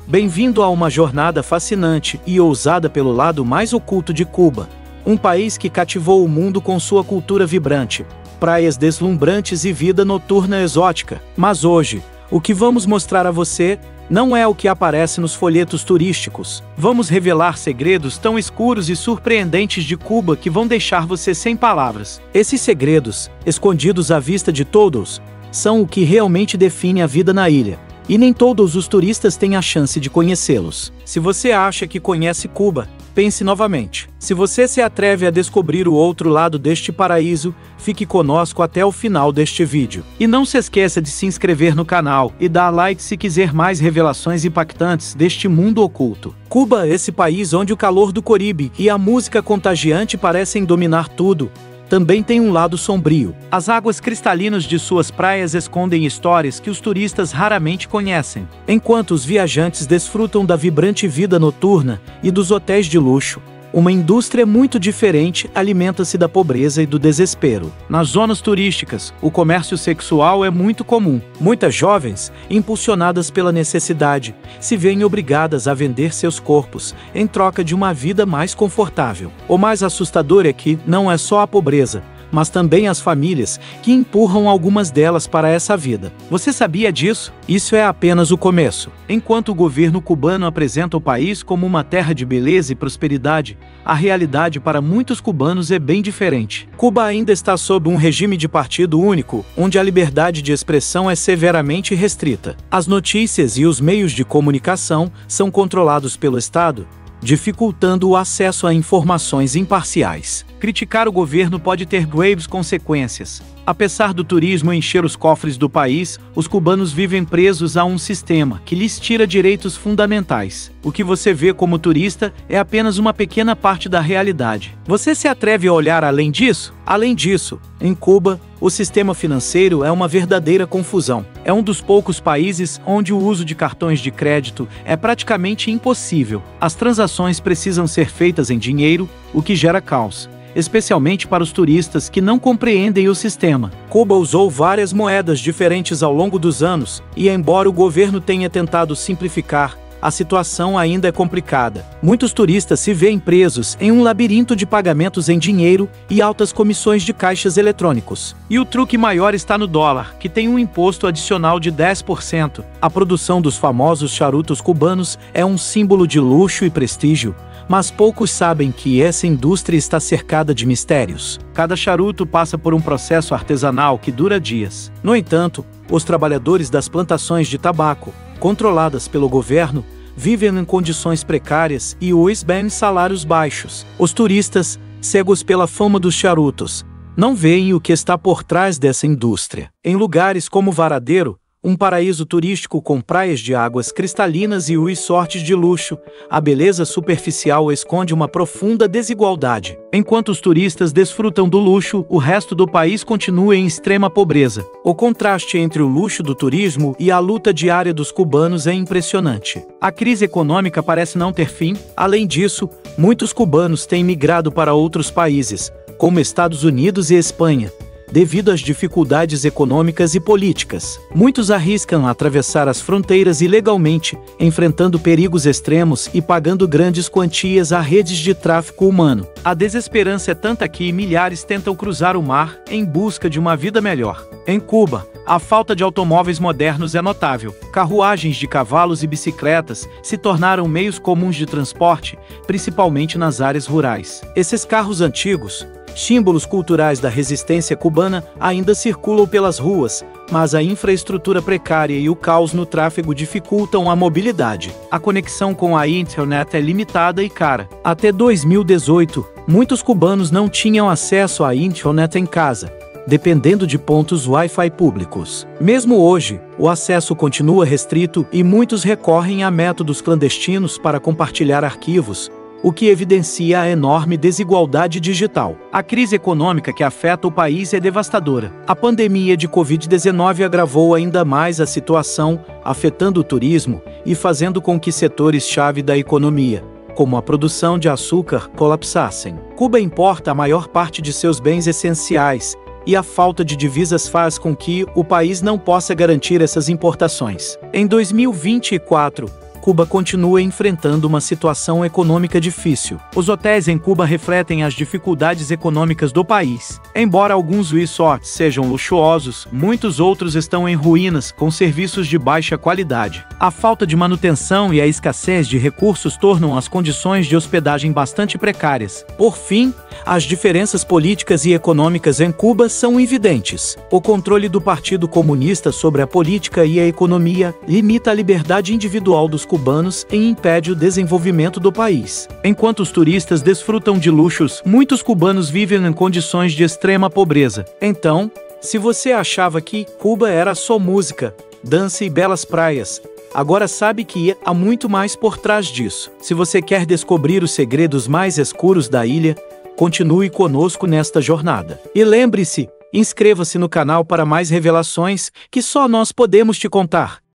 Bem-vindo a uma jornada fascinante e ousada pelo lado mais oculto de Cuba. Um país que cativou o mundo com sua cultura vibrante, praias deslumbrantes e vida noturna exótica. Mas hoje, o que vamos mostrar a você não é o que aparece nos folhetos turísticos. Vamos revelar segredos tão escuros e surpreendentes de Cuba que vão deixar você sem palavras. Esses segredos, escondidos à vista de todos, são o que realmente define a vida na ilha. E nem todos os turistas têm a chance de conhecê-los. Se você acha que conhece Cuba, pense novamente. Se você se atreve a descobrir o outro lado deste paraíso, fique conosco até o final deste vídeo. E não se esqueça de se inscrever no canal e dar like se quiser mais revelações impactantes deste mundo oculto. Cuba, esse país onde o calor do Caribe e a música contagiante parecem dominar tudo, também tem um lado sombrio. As águas cristalinas de suas praias escondem histórias que os turistas raramente conhecem. Enquanto os viajantes desfrutam da vibrante vida noturna e dos hotéis de luxo, uma indústria muito diferente alimenta-se da pobreza e do desespero. Nas zonas turísticas, o comércio sexual é muito comum. Muitas jovens, impulsionadas pela necessidade, se veem obrigadas a vender seus corpos em troca de uma vida mais confortável. O mais assustador é que não é só a pobreza, mas também as famílias que empurram algumas delas para essa vida. Você sabia disso? Isso é apenas o começo. Enquanto o governo cubano apresenta o país como uma terra de beleza e prosperidade, a realidade para muitos cubanos é bem diferente. Cuba ainda está sob um regime de partido único, onde a liberdade de expressão é severamente restrita. As notícias e os meios de comunicação são controlados pelo Estado, dificultando o acesso a informações imparciais. Criticar o governo pode ter graves consequências. Apesar do turismo encher os cofres do país, os cubanos vivem presos a um sistema que lhes tira direitos fundamentais. O que você vê como turista é apenas uma pequena parte da realidade. Você se atreve a olhar além disso? Além disso, em Cuba, o sistema financeiro é uma verdadeira confusão. É um dos poucos países onde o uso de cartões de crédito é praticamente impossível. As transações precisam ser feitas em dinheiro, o que gera caos, especialmente para os turistas que não compreendem o sistema. Cuba usou várias moedas diferentes ao longo dos anos, e embora o governo tenha tentado simplificar, a situação ainda é complicada. Muitos turistas se veem presos em um labirinto de pagamentos em dinheiro e altas comissões de caixas eletrônicos. E o truque maior está no dólar, que tem um imposto adicional de 10%. A produção dos famosos charutos cubanos é um símbolo de luxo e prestígio, mas poucos sabem que essa indústria está cercada de mistérios. Cada charuto passa por um processo artesanal que dura dias. No entanto, os trabalhadores das plantações de tabaco, controladas pelo governo, vivem em condições precárias e recebem salários baixos. Os turistas, cegos pela fama dos charutos, não veem o que está por trás dessa indústria. Em lugares como Varadero, um paraíso turístico com praias de águas cristalinas e resorts de luxo, a beleza superficial esconde uma profunda desigualdade. Enquanto os turistas desfrutam do luxo, o resto do país continua em extrema pobreza. O contraste entre o luxo do turismo e a luta diária dos cubanos é impressionante. A crise econômica parece não ter fim. Além disso, muitos cubanos têm migrado para outros países, como Estados Unidos e Espanha, devido às dificuldades econômicas e políticas. Muitos arriscam atravessar as fronteiras ilegalmente, enfrentando perigos extremos e pagando grandes quantias a redes de tráfico humano. A desesperança é tanta que milhares tentam cruzar o mar em busca de uma vida melhor. Em Cuba, a falta de automóveis modernos é notável. Carruagens de cavalos e bicicletas se tornaram meios comuns de transporte, principalmente nas áreas rurais. Esses carros antigos, símbolos culturais da resistência cubana, ainda circulam pelas ruas, mas a infraestrutura precária e o caos no tráfego dificultam a mobilidade. A conexão com a internet é limitada e cara. Até 2018, muitos cubanos não tinham acesso à internet em casa, dependendo de pontos Wi-Fi públicos. Mesmo hoje, o acesso continua restrito e muitos recorrem a métodos clandestinos para compartilhar arquivos, o que evidencia a enorme desigualdade digital. A crise econômica que afeta o país é devastadora. A pandemia de Covid-19 agravou ainda mais a situação, afetando o turismo e fazendo com que setores-chave da economia, como a produção de açúcar, colapsassem. Cuba importa a maior parte de seus bens essenciais, e a falta de divisas faz com que o país não possa garantir essas importações. Em 2024, Cuba continua enfrentando uma situação econômica difícil. Os hotéis em Cuba refletem as dificuldades econômicas do país. Embora alguns resorts sejam luxuosos, muitos outros estão em ruínas, com serviços de baixa qualidade. A falta de manutenção e a escassez de recursos tornam as condições de hospedagem bastante precárias. Por fim, as diferenças políticas e econômicas em Cuba são evidentes. O controle do Partido Comunista sobre a política e a economia limita a liberdade individual dos cubanos e impede o desenvolvimento do país. Enquanto os turistas desfrutam de luxos, muitos cubanos vivem em condições de extrema pobreza. Então, se você achava que Cuba era só música, dança e belas praias, agora sabe que há muito mais por trás disso. Se você quer descobrir os segredos mais escuros da ilha, continue conosco nesta jornada. E lembre-se, inscreva-se no canal para mais revelações que só nós podemos te contar.